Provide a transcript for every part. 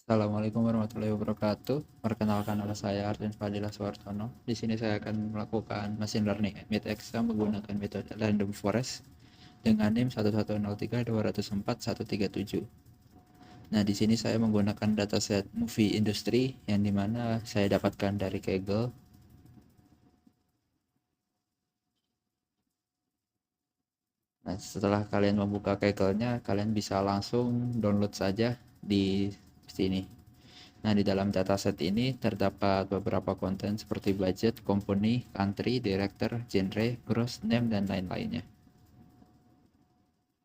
Assalamualaikum warahmatullahi wabarakatuh. Perkenalkan nama saya Arjen Fadilah Suwartono. Di sini saya akan melakukan machine learning mid exam menggunakan metode random forest dengan NIM 1103204-137. Nah, di sini saya menggunakan dataset movie industry yang dimana saya dapatkan dari Kaggle. Nah, setelah kalian membuka Kaggle-nya, kalian bisa langsung download saja di sini. Nah, di dalam dataset ini terdapat beberapa konten seperti budget, company, country, director, genre, gross, name, dan lain-lainnya.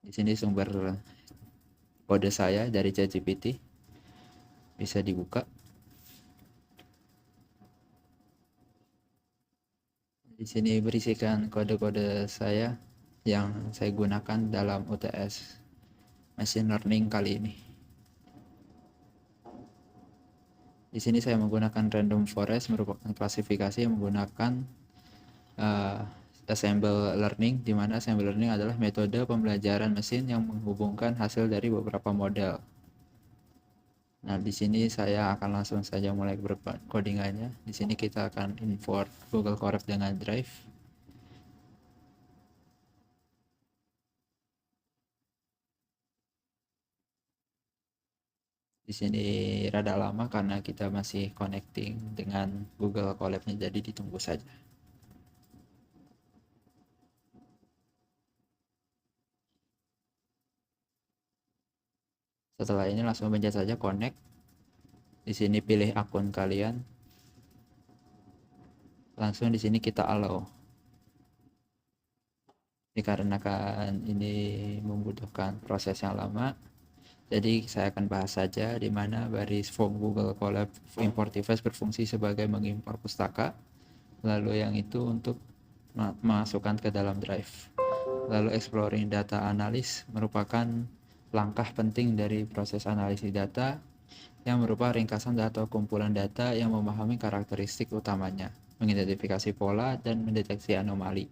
Di sini sumber kode saya dari ChatGPT bisa dibuka. Di sini berisikan kode-kode saya yang saya gunakan dalam UTS Machine Learning kali ini. Di sini saya menggunakan random forest merupakan klasifikasi yang menggunakan uh, assemble learning, di mana assemble learning adalah metode pembelajaran mesin yang menghubungkan hasil dari beberapa model. Nah, di sini saya akan langsung saja mulai berkodingannya. Di sini kita akan import Google Colab dengan Drive. Di sini rada lama karena kita masih connecting dengan Google Colab-nya, jadi ditunggu saja. Setelah ini langsung pencet saja connect. Di sini pilih akun kalian. Langsung di sini kita allow. Dikarenakan ini membutuhkan proses yang lama, jadi saya akan bahas saja di mana baris form Google Colab import device berfungsi sebagai mengimpor pustaka, lalu yang itu untuk masukkan ke dalam drive. Lalu exploring data analis merupakan langkah penting dari proses analisis data yang merupakan ringkasan atau kumpulan data yang memahami karakteristik utamanya, mengidentifikasi pola, dan mendeteksi anomali.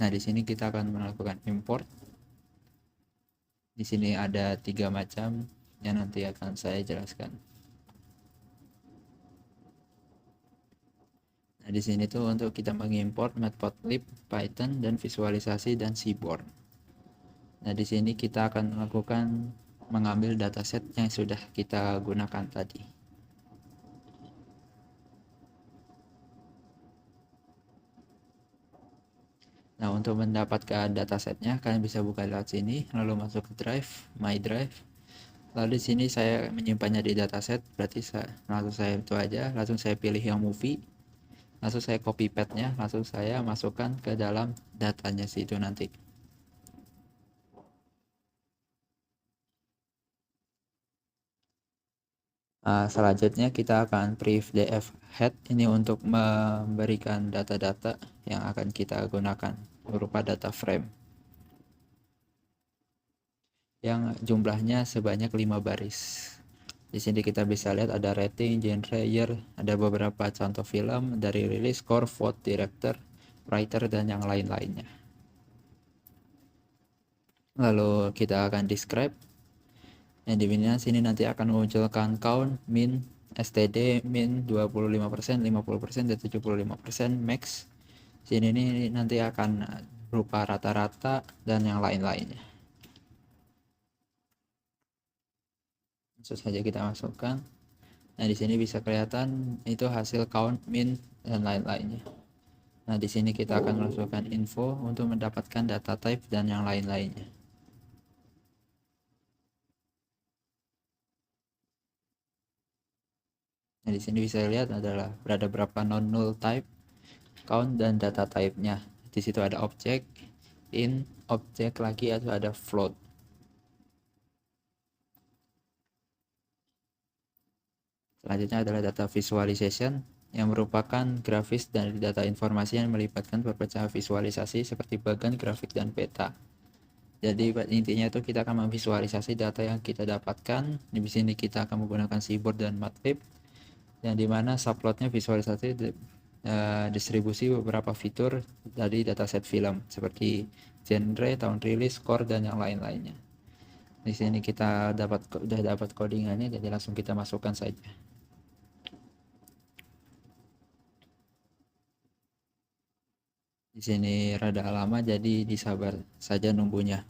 Nah, di sini kita akan melakukan import. Di sini ada 3 macam yang nanti akan saya jelaskan. Nah, di sini tuh untuk kita mengimport Matplotlib, Python, dan visualisasi dan Seaborn. Nah, di sini kita akan melakukan mengambil dataset yang sudah kita gunakan tadi. Nah, untuk mendapatkan datasetnya, kalian bisa buka lewat sini, lalu masuk ke Drive, My Drive. Lalu di sini saya menyimpannya di dataset, berarti langsung saya itu aja, langsung saya pilih yang movie, langsung saya copy paste-nya, langsung saya masukkan ke dalam datanya situ nanti. Selanjutnya kita akan priv df head ini untuk memberikan data-data yang akan kita gunakan berupa data frame yang jumlahnya sebanyak 5 baris. Di sini kita bisa lihat ada rating, genre, year, ada beberapa contoh film dari rilis, score, vote, director, writer, dan yang lain-lainnya. Lalu kita akan describe. Yang di sini nanti akan memunculkan count, min, std, min 25%, 50%, dan 75%, max. Sini ini nanti akan berupa rata-rata dan yang lain-lainnya. Langsung saja kita masukkan. Nah, di sini bisa kelihatan itu hasil count, min, dan lain-lainnya. Nah, di sini kita akan masukkan info untuk mendapatkan data type dan yang lain-lainnya. Nah, di sini bisa lihat adalah berada berapa non-null type, count, dan data type-nya. Di situ ada objek, in, objek lagi, atau ada float. Selanjutnya adalah data visualization yang merupakan grafis dari data informasi yang melibatkan perbedaan visualisasi seperti bagan, grafik, dan peta. Jadi intinya itu kita akan memvisualisasi data yang kita dapatkan. Di sini kita akan menggunakan Seaborn dan Matplotlib, yang dimana subplotnya visualisasi distribusi beberapa fitur dari dataset film seperti genre, tahun rilis, score, dan yang lain-lainnya. Di sini kita udah dapat codingannya, jadi langsung kita masukkan saja. Di sini rada lama, jadi disabar saja nunggunya.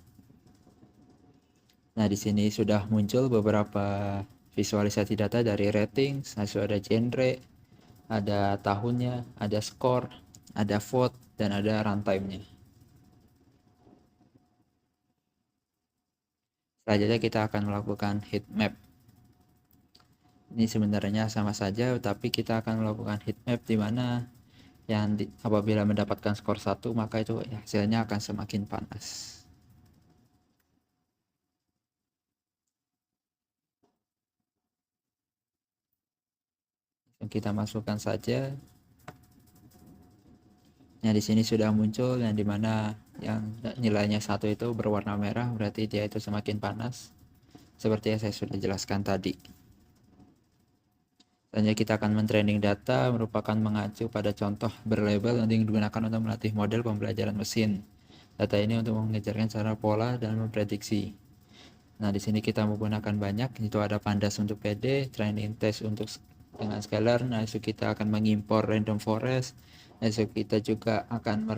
Nah, di sini sudah muncul beberapa visualisasi data dari rating, ada genre, ada tahunnya, ada skor, ada vote, dan ada runtime-nya. Selanjutnya kita akan melakukan heat map. Ini sebenarnya sama saja, tapi kita akan melakukan heat map di mana apabila mendapatkan skor 1, maka itu hasilnya akan semakin panas. Kita masukkan saja. Nah, di sini sudah muncul yang dimana yang nilainya 1 itu berwarna merah, berarti dia itu semakin panas. Seperti yang saya sudah jelaskan tadi. Selanjutnya kita akan mentraining data merupakan mengacu pada contoh berlabel yang digunakan untuk melatih model pembelajaran mesin. Data ini untuk mengejarkan cara pola dan memprediksi. Nah, di sini kita menggunakan banyak, itu ada pandas untuk PD, training test untuk dengan scalar. Nah, itu kita akan mengimpor random forest. Nah, itu kita juga akan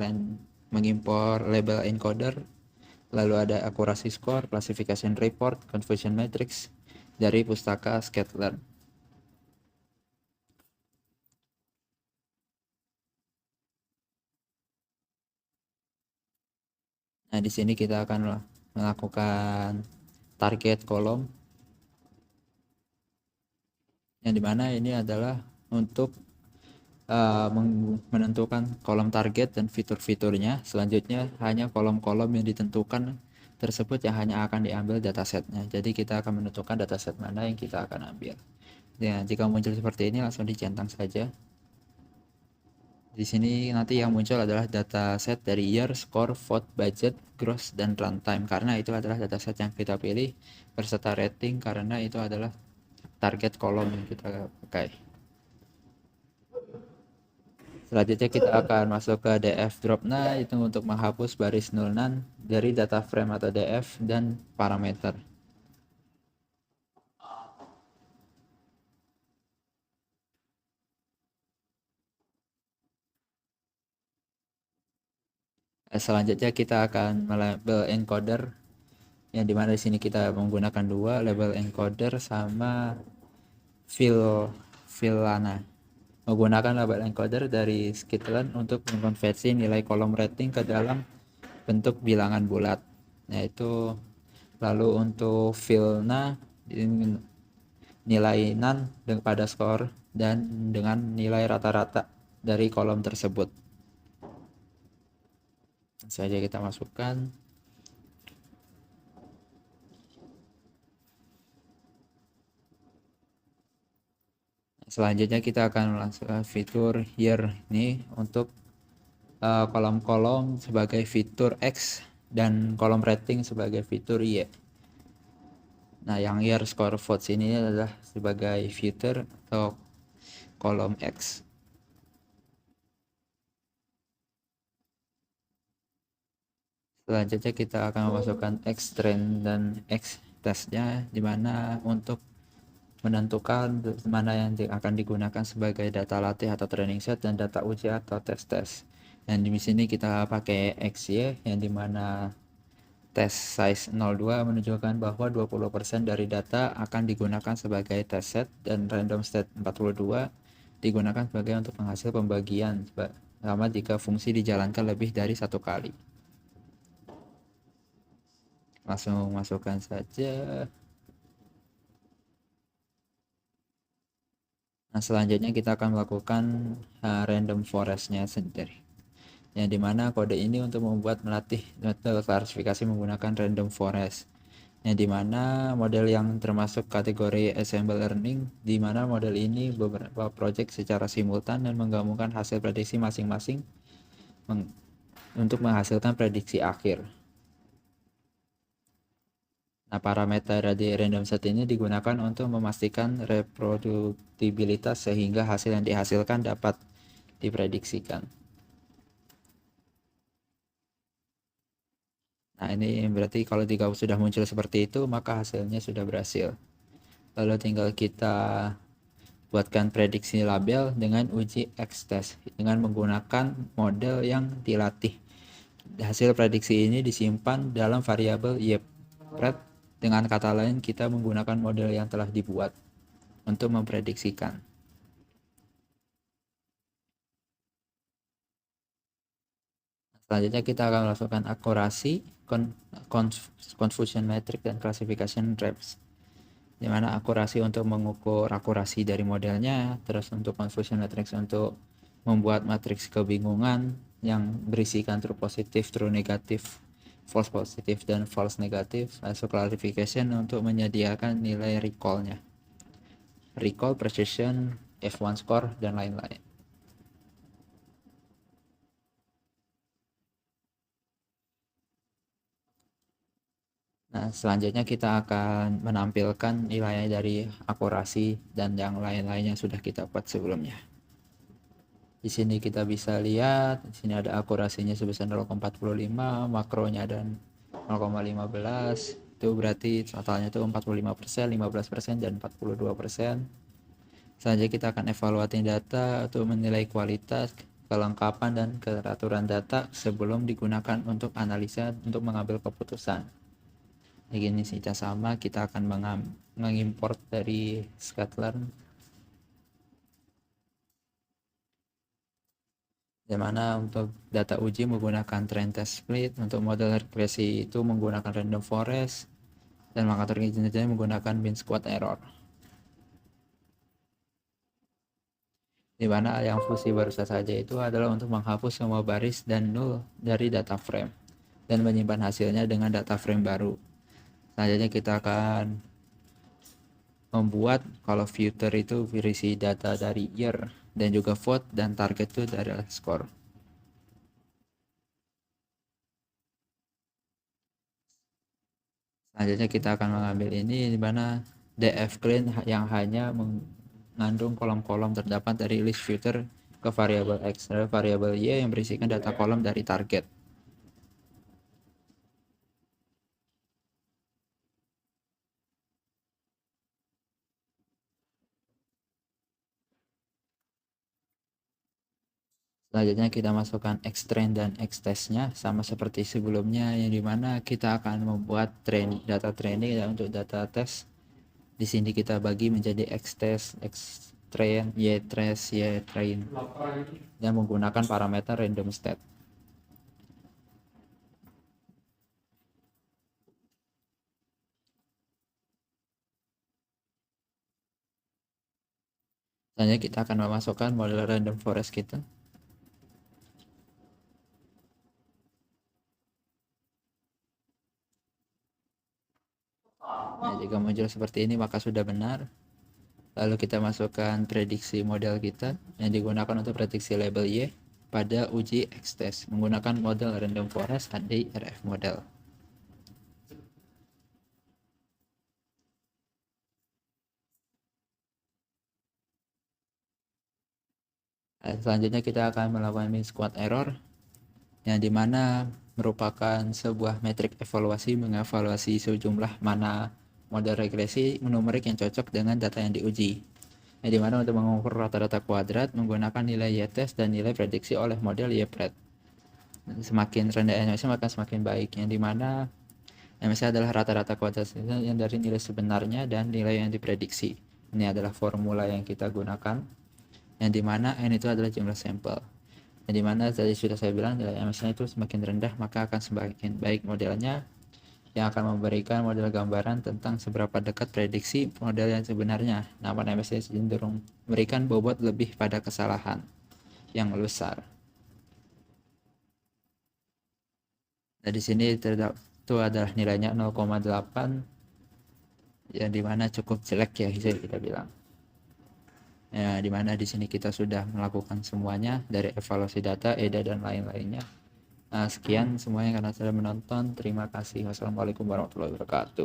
mengimpor label encoder. Lalu ada akurasi score, classification report, confusion matrix dari pustaka scikit-learn. Nah, di sini kita akan melakukan target kolom, yang dimana ini adalah untuk menentukan kolom target dan fitur-fiturnya. Selanjutnya hanya kolom-kolom yang ditentukan tersebut yang hanya akan diambil datasetnya. Jadi kita akan menentukan dataset mana yang kita akan ambil. Ya, jika muncul seperti ini langsung dicentang saja. Di sini nanti yang muncul adalah dataset dari year, score, vote, budget, gross, dan runtime. Karena itu adalah dataset yang kita pilih berserta rating, karena itu adalah target kolom yang kita pakai. Selanjutnya kita akan masuk ke df drop. Nah, itu untuk menghapus baris nulnan dari data frame atau df dan parameter. Selanjutnya kita akan melabel encoder, yang dimana di sini kita menggunakan dua label encoder sama Villana. Menggunakan label encoder dari scikit-learn untuk mengkonversi nilai kolom rating ke dalam bentuk bilangan bulat. Yaitu lalu untuk Villana nilai nan pada skor dan dengan nilai rata-rata dari kolom tersebut. Saja kita masukkan. Selanjutnya kita akan melakukan fitur here ini untuk kolom-kolom sebagai fitur X dan kolom rating sebagai fitur Y. Nah, yang year, score, votes ini adalah sebagai fitur atau kolom X. Selanjutnya kita akan memasukkan X trend dan X testnya, dimana untuk menentukan mana yang akan digunakan sebagai data latih atau training set dan data uji atau tes. Dan di sini kita pakai XY, yang dimana test size 02 menunjukkan bahwa 20% dari data akan digunakan sebagai test set dan random state 42 digunakan sebagai untuk penghasil pembagian sama jika fungsi dijalankan lebih dari satu kali. Langsung masukkan saja. Nah, selanjutnya kita akan melakukan random forestnya sendiri, yang dimana kode ini untuk melatih metode klasifikasi menggunakan random forest, yang dimana model yang termasuk kategori ensemble learning, dimana model ini beberapa project secara simultan dan menggabungkan hasil prediksi masing-masing untuk menghasilkan prediksi akhir. Nah, parameter di random set ini digunakan untuk memastikan reproducibilitas sehingga hasil yang dihasilkan dapat diprediksikan. Nah, ini berarti kalau jika sudah muncul seperti itu, maka hasilnya sudah berhasil. Lalu tinggal kita buatkan prediksi label dengan uji X-test dengan menggunakan model yang dilatih. Hasil prediksi ini disimpan dalam variabel YPRED. Dengan kata lain, kita menggunakan model yang telah dibuat untuk memprediksikan. Selanjutnya kita akan melakukan akurasi, confusion metric, dan classification reps. Di mana akurasi untuk mengukur akurasi dari modelnya, terus untuk confusion matrix untuk membuat matriks kebingungan yang berisikan true positif, true negatif, false positif, dan false negatif. Lalu clarification untuk menyediakan nilai recall-nya. Recall, precision, F1 score, dan lain-lain. Nah, selanjutnya kita akan menampilkan nilai dari akurasi dan yang lain-lain yang sudah kita buat sebelumnya. Di sini kita bisa lihat, di sini ada akurasinya sebesar 0,45, makronya ada 0,15. Itu berarti totalnya itu 45%, 15%, dan 42%. Selanjutnya kita akan evaluasi data untuk menilai kualitas, kelengkapan, dan keteraturan data sebelum digunakan untuk analisa untuk mengambil keputusan. Ini sih sama, kita akan mengimport dari scikit-learn, di mana untuk data uji menggunakan train test split, untuk model regresi itu menggunakan random forest, dan makator kinerjanya menggunakan mean squared error. Di mana yang fungsi barusan saja itu adalah untuk menghapus semua baris dan null dari data frame dan menyimpan hasilnya dengan data frame baru. Selanjutnya kita akan membuat kalau filter itu berisi data dari year dan juga vote, dan target itu adalah score. Selanjutnya kita akan mengambil ini di mana df clean yang hanya mengandung kolom-kolom terdapat dari list filter ke variabel x, dan variabel y yang berisikan data kolom dari target. Selanjutnya kita masukkan X-train dan X-test-nya sama seperti sebelumnya, yang dimana kita akan membuat data training dan untuk data test. Di sini kita bagi menjadi X-test, X-train, Y-trace, Y-train, dan menggunakan parameter random state. Selanjutnya kita akan memasukkan model random forest kita. Nah, jika muncul seperti ini maka sudah benar. Lalu kita masukkan prediksi model kita yang digunakan untuk prediksi label Y pada uji X-test menggunakan model random forest ADRF model. Selanjutnya kita akan melakukan mean squared error, yang dimana merupakan sebuah metrik evaluasi mengevaluasi sejumlah mana model regresi numerik yang cocok dengan data yang diuji. Yang dimana untuk mengukur rata-rata kuadrat menggunakan nilai y-test dan nilai prediksi oleh model y-pred. Semakin rendah NMC maka semakin baik, yang dimana NMC adalah rata-rata kuadrat yang dari nilai sebenarnya dan nilai yang diprediksi. Ini adalah formula yang kita gunakan, yang dimana N itu adalah jumlah sampel. Yang dimana tadi sudah saya bilang nilai MSN itu semakin rendah maka akan semakin baik modelnya, yang akan memberikan model gambaran tentang seberapa dekat prediksi model yang sebenarnya. Namun MSN cenderung memberikan bobot lebih pada kesalahan yang besar. Nah, di sini itu adalah nilainya 0,8, yang dimana cukup jelek ya bisa kita bilang. Ya, dimana di sini kita sudah melakukan semuanya dari evaluasi data, EDA, dan lain-lainnya. Nah, sekian semuanya karena sudah menonton. Terima kasih. Wassalamualaikum warahmatullahi wabarakatuh.